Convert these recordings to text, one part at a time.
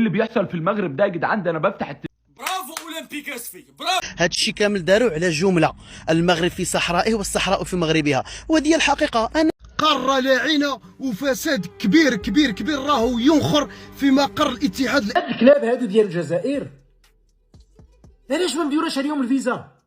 اللي بيحصل في المغرب ده يا جدعان؟ ده انا بفتح برافو اولمبيك اسفي، برافو. هذا الشيء كامل داروا على جمله: المغرب في صحرائه والصحراء في مغربها. وهذه الحقيقه. انا قارة لاعنة وفساد كبير كبير كبير راهو ينخر في مقر الاتحاد. هاد الكلاب هادو ديال الجزائر علاش ما مديوراش عليهم الفيزا؟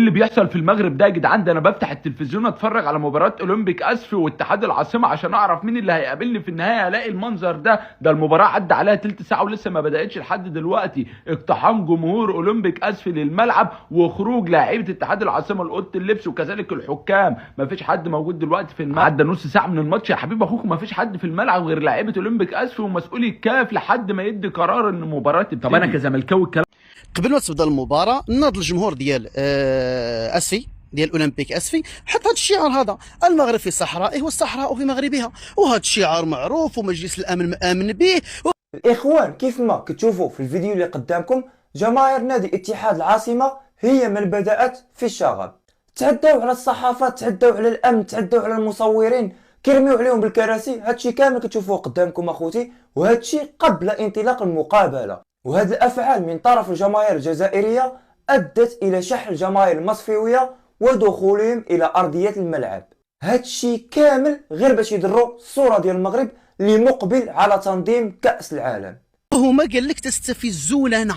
اللي بيحصل في المغرب ده يا جدعان؟ ده انا بفتح التلفزيون اتفرج على مباراه اولمبيك اسفي واتحاد العاصمه عشان اعرف مين اللي هيقابلني في النهايه. الاقي المنظر ده المباراه عدى عليها تلت ساعه ولسه ما بداتش لحد دلوقتي. اقتحام جمهور اولمبيك اسفي للملعب وخروج لاعيبه اتحاد العاصمه لاوضه اللبس وكذلك الحكام. ما فيش حد موجود دلوقتي في الملعب. عدى نص ساعه من الماتش يا حبيب اخوك، ما فيش حد في الملعب غير لاعيبه اولمبيك اسفي ومسؤولي الكاف لحد ما يدي قرار ان المباراه تبتدي. طب انا كزملكاوي الكلام قبل ما تبدا المباراه ناض الجمهور ديال اسفي، ديال اولمبيك اسفي، حط هذا الشعار هذا: المغرب في صحرائه والصحراء في مغربها. وهذا الشعار معروف ومجلس الامن مآمن به. الإخوان كيف ما كتشوفوا في الفيديو اللي قدامكم، جماهير نادي اتحاد العاصمة هي من بدأت في الشغب. تعداو على الصحافة، تعداو على الأمن، تعداو على المصورين، كيرميو عليهم بالكراسي. هادشي كامل كتشوفوه قدامكم أخوتي، وهادشي قبل انطلاق المقابلة. وهذه الأفعال من طرف الجماهير الجزائرية أدت إلى شحن الجماهير المصفوية ودخولهم إلى أرضية الملعب. هادشي كامل غير باش يدروا الصورة ديال المغرب اللي مقبل على تنظيم كأس العالم. هما قال لك تستفزوننا،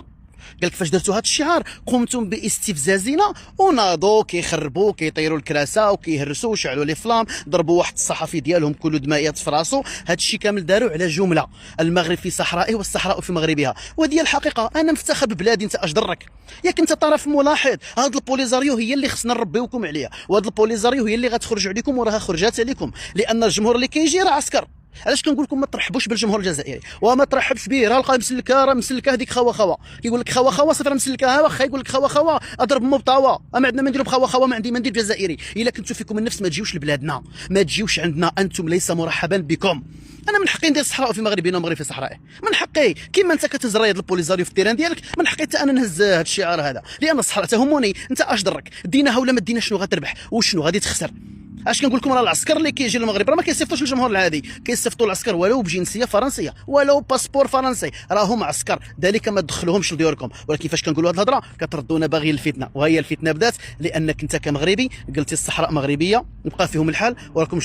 قال لك فاش درتوا هذا الشعار قمتم باستفزازنا، وناضوا كيخربوا كيطيروا الكراسه وكيهرسوا وشعلوا لي فلام، ضربوا واحد الصحفي ديالهم كله دمائيات في راسو. هذا الشيء كامل داروا على جمله: المغرب في صحرائه والصحراء في مغربها. وهذه الحقيقه. انا مفتخر ببلادي، انت اش ضرك؟ ياك انت طرف ملاحظ. هاد البوليزاريو هي اللي خصنا نربيوكم عليها، وهاد البوليزاريو هي اللي غتخرج عليكم وراها خرجات عليكم، لان الجمهور اللي كيجي راه عسكر. علاش كنقول لكم ما ترحبوش بالجمهور الجزائري وما ترحبش به؟ راه لقى مسلكه، راه مسلكه هذيك خوا خوا، كيقول لك خوا خوا صافي راه مسلكه. واخا يقول لك خوا خوا اضرب مو بطاوه، ما عندنا ما نديرو بخوا خوا، ما عندي ما ندير جزائري. الا كنتو فيكم النفس ما تجيوش لبلادنا، ما تجيوش عندنا، انتم ليس مرحبا بكم. انا من حقي ندير الصحراء في مغربنا ومغرب في صحرائه، من حقي كيما انت كتهز رايه البوليزاريو في التيران ديالك، من حقي حتى انا نهز هذا الشعار هذا، لان الصحراء تهمني. انت اش ضرك؟ ديناها ولا ما ديناش؟ شنو غتربح وشنو غادي تخسر؟ اش كنقول لكم؟ راه العسكر اللي كيجي للمغرب راه ما كيصيفطوش الجمهور العادي، كيصيفطوا العسكر ولو بجنسيه فرنسيه ولو باسبور فرنسي، راهم عسكر، ذلك ما تدخلوهمش لديوركم. ولكن فاش كنقولوا هذه الهضره كتردونا باغي الفتنه، وهي الفتنه بدات لانك انت كمغربي قلتي الصحراء مغربيه، نبقى فيهم الحال وراكم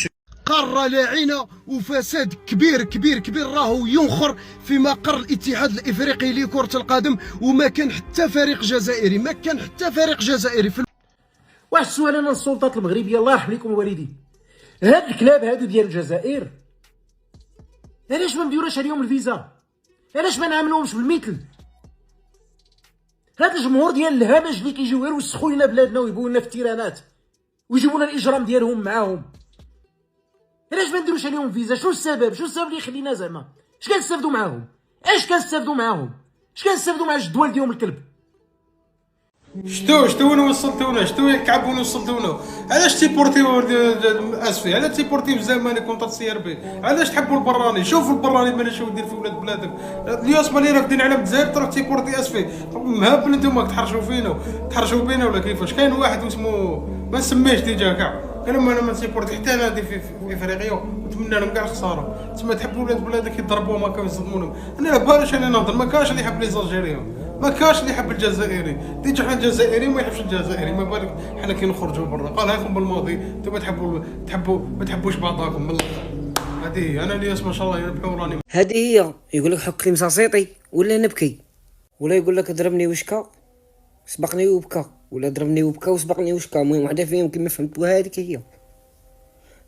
قارة لاعنة وفساد كبير كبير كبير راهو ينخر في مقر الاتحاد الافريقي لكرة القدم. وما كان حتى فريق جزائري، ما كان حتى فريق جزائري في واحد السؤال انا للسلطات المغربيه، الله يرحم لكم الوالدين: هاد الكلاب هادو ديال الجزائر علاش ما مديوراش عليهم الفيزا؟ علاش ما نعاملوهمش بالمثل؟ هاد الجمهور ديال الهمج اللي كيجيو غير يوسخوا لنا بلادنا ويبوا لنا في التيرانات ويجيبوا لنا الاجرام ديالهم معاهم، علاش ما نديروش عليهم فيزا؟ شنو السبب؟ شنو السبب اللي يخلينا زعما؟ اش كنستافدوا معاهم؟ اش كنستافدوا معاهم؟ اش كنستافدوا مع الجدوال ديالهم الكلب؟ شتو وين وصلتونا؟ شتو الكعب وين وصلتونا؟ علاش تيبورتيو اسفي؟ علاش تيبورتيو الزمالك كونتر سي ار بي؟ علاش تحبوا البراني؟ شوفوا البراني مالا شنو يدير في ولاد بلادك. اليوسما اللي راكدين على الجزائر تروح تيبورتي اسفي. مهبل نتوما تحرشوا فينا، تحرشوا بينا ولا كيفاش؟ كاين واحد اسمه ما نسميهش ديجا كاع، قال انا ما نسيبورتي حتى انا في افريقيا، ونتمنى لهم كاع الخساره. تسمى تحب ولاد بلادك يضربوهم هكا ويصدمونهم. انا بالاش انا نهضر، ما كانش اللي يحب لي زالجيريون، ما كانش اللي يحب الجزائري. ديجا حنا الجزائري وما يحبش الجزائري، ما بالك حنا كي نخرجوا برا. قال هاكم بالماضي انتم تحبوا ما تحبوش بعضاكم من الاخر. هذه انا الياس ما شاء الله يربحوا راني. هذه هي. يقول لك حك لي مساصيطي ولا نبكي، ولا يقول لك ضربني وشكا سبقني وبكى، ولا ضربني وبكى وسبقني وشكا. المهم وحده فيهم كما فهمتوا هذيك هي.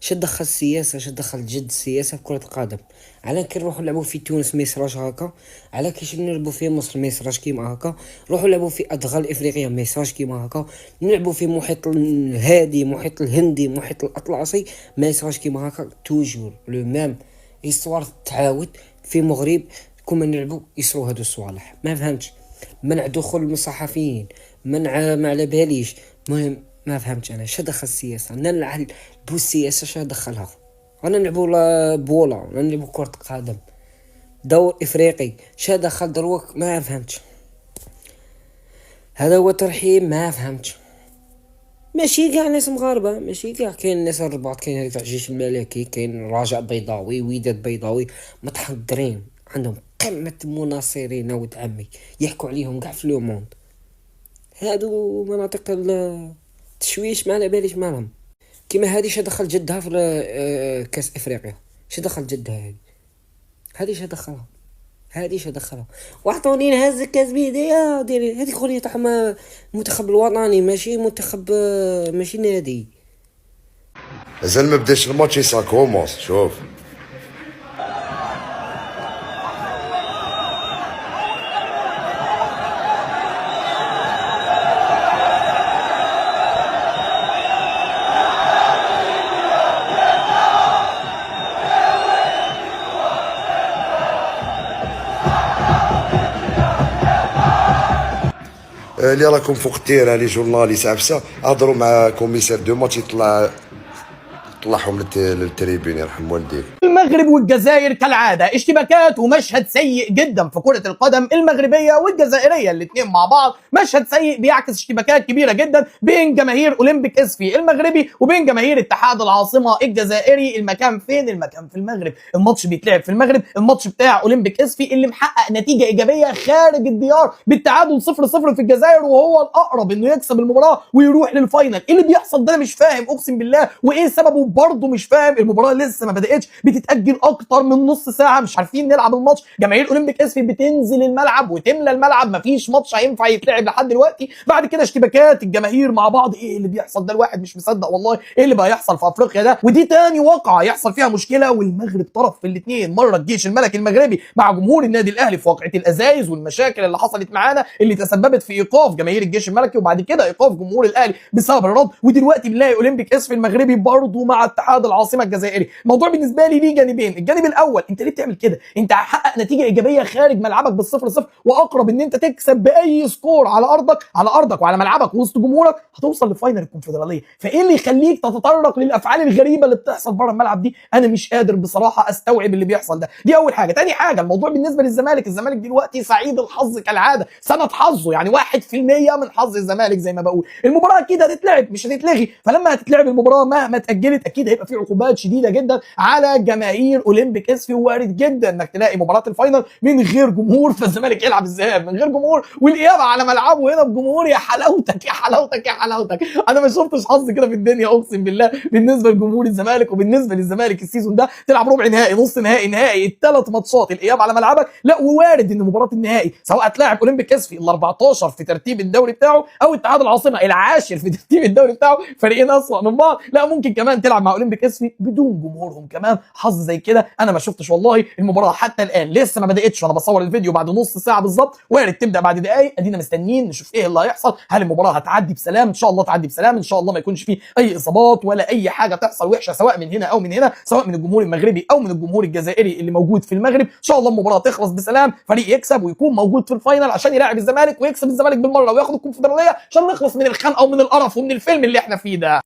اش دخل السياسه، اش دخل جد السياسه في كره القدم؟ على كي نروحوا نلعبوا في تونس ما يصراش هكا، على كيش نلعبوا في مصر ما يصراش كيما هكا، نروحوا نلعبوا في ادغال افريقيا ما يصراش كيما هكا، نلعبوا في محيط الهادي، محيط الهندي، محيط الاطلسي ما يصراش كيما هكا. توجور لو ميم هيستوار تعاود في المغرب كون نلعبوا يصروا هادو الصوالح. ما فهمتش، منع دخول الصحفيين، منع ما على باليش. المهم ما فهمتش انا اش دخل السياسه. انا نلعب بالسياسه اش دخلها؟ انا نلعبوا بولا، نلعبوا كره قدم، دور افريقي، اش دخل دروك؟ ما فهمتش. هذا هو ترحيب، ما فهمتش. ماشي كاع ناس مغاربه، ماشي كاع، كاين ناس الرباط، كاين هذيك تاع الجيش الملكي، كاين رجاء بيضاوي، وداد بيضاوي، متحضرين، عندهم قمه مناصرين ولد عمي، يحكوا عليهم كاع في لو موند. هادو مناطق التشويش ما على باليش مالهم. كيما هادي شا دخل جدها في كاس افريقيا، شا دخل جدها هادي شا دخلها، هادي شا دخلها. واعطوني نهز كاس بيديا ديري هذيك خولي تاع المنتخب الوطني، ماشي منتخب، ماشي نادي. مازال ما بداش الماتش سا كومونس. شوف اللي راكم فوق التيران لي جورناليست عفسه، هضروا مع كوميسير دو ماتش طلعهم للتريبين يرحم والديك. المغرب والجزائر كالعادة اشتباكات ومشهد سيء جدا في كرة القدم المغربية والجزائرية، الاثنين مع بعض مشهد سيء بيعكس اشتباكات كبيرة جدا بين جماهير اولمبيك اسفي المغربي وبين جماهير اتحاد العاصمة الجزائري. المكان فين؟ المكان في المغرب، الماتش بيتلعب في المغرب، الماتش بتاع اولمبيك اسفي اللي محقق نتيجة ايجابية خارج الديار بالتعادل 0-0 في الجزائر، وهو الاقرب انه يكسب المباراة ويروح للفاينل. ايه اللي بيحصل ده؟ انا مش فاهم اقسم بالله، وايه سببه برضه مش فاهم. المباراة لسه ما بدأتش، بتتأجل اكتر من نص ساعه، مش عارفين نلعب الماتش. جماهير اولمبيك اسفي بتنزل الملعب وتملى الملعب، مفيش ماتش هينفع يتلعب لحد دلوقتي. بعد كده اشتباكات الجماهير مع بعض. ايه اللي بيحصل ده؟ الواحد مش مصدق والله ايه اللي بقى يحصل في افريقيا ده. ودي تاني واقعه يحصل فيها مشكله والمغرب طرف في الاثنين. مره الجيش الملكي المغربي مع جمهور النادي الاهلي في واقعه الازايز والمشاكل اللي حصلت معانا اللي تسببت في ايقاف جماهير الجيش الملكي، وبعد كده ايقاف جمهور الاهلي بسبب الرد. ودلوقتي بنلاقي اولمبيك اسفي المغربي برضه مع اتحاد العاصمه الجزائري. الموضوع بالنسبه لي ليه جانبين. الجانب الاول، انت ليه بتعمل كده؟ انت هتحقق نتيجه ايجابيه خارج ملعبك بال0-0 واقرب ان انت تكسب باي سكور على ارضك وعلى ملعبك وسط جمهورك، هتوصل لفاينل الكونفدراليه. فايه اللي يخليك تتطرق للافعال الغريبه اللي بتحصل بره الملعب دي؟ انا مش قادر بصراحه استوعب اللي بيحصل ده. دي اول حاجه. تاني حاجه، الموضوع بالنسبه للزمالك. الزمالك دلوقتي سعيد الحظ كالعاده، سنه حظه يعني 1% من حظ الزمالك زي ما بقول. المباراه اكيد هتتلعب مش هتتلغي، فلما هتتلعب المباراه مهما اتاجلت اكيد هيبقى في عقوبات شديده جدا على جماهير اولمبيك اسفي، وارد جدا انك تلاقي مباراه الفاينل من غير جمهور، فالزمالك يلعب الذهاب من غير جمهور والاياب على ملعبه هنا بجمهور. يا حلاوتك يا حلاوتك يا حلاوتك، انا ما شفتش حظ كده في الدنيا اقسم بالله بالنسبه لجمهور الزمالك. وبالنسبه للزمالك السيزون ده تلعب ربع نهائي، نص نهائي، نهائي، الثلاث ماتشات الاياب على ملعبك، لا ووارد ان مباراه النهائي سواء هتلاعب اولمبيك اسفي ال14 في ترتيب الدوري بتاعه او اتحاد العاصمه العاشر في ترتيب الدوري بتاعه، فريقين اسوأ من بعض، لا ممكن كمان تلعب مع اولمبيك اسفي بدون جمهورهم كمان. حظ زي كده انا ما شفتش والله. المباراه حتى الان لسه ما بداتش، وانا بصور الفيديو بعد نص ساعه بالظبط، وارد تبدا بعد دقائق. ادينا مستنيين نشوف ايه اللي هيحصل. هل المباراه هتعدي بسلام؟ ان شاء الله تعدي بسلام، ان شاء الله ما يكونش فيه اي اصابات ولا اي حاجه تحصل وحشه سواء من هنا او من هنا، سواء من الجمهور المغربي او من الجمهور الجزائري اللي موجود في المغرب. ان شاء الله المباراه تخلص بسلام، فريق يكسب ويكون موجود في الفاينل عشان يلاعب الزمالك ويكسب الزمالك بالمره وياخد الكونفدراليه عشان نخلص من الخنقه ومن القرف ومن الفيلم اللي احنا فيه ده.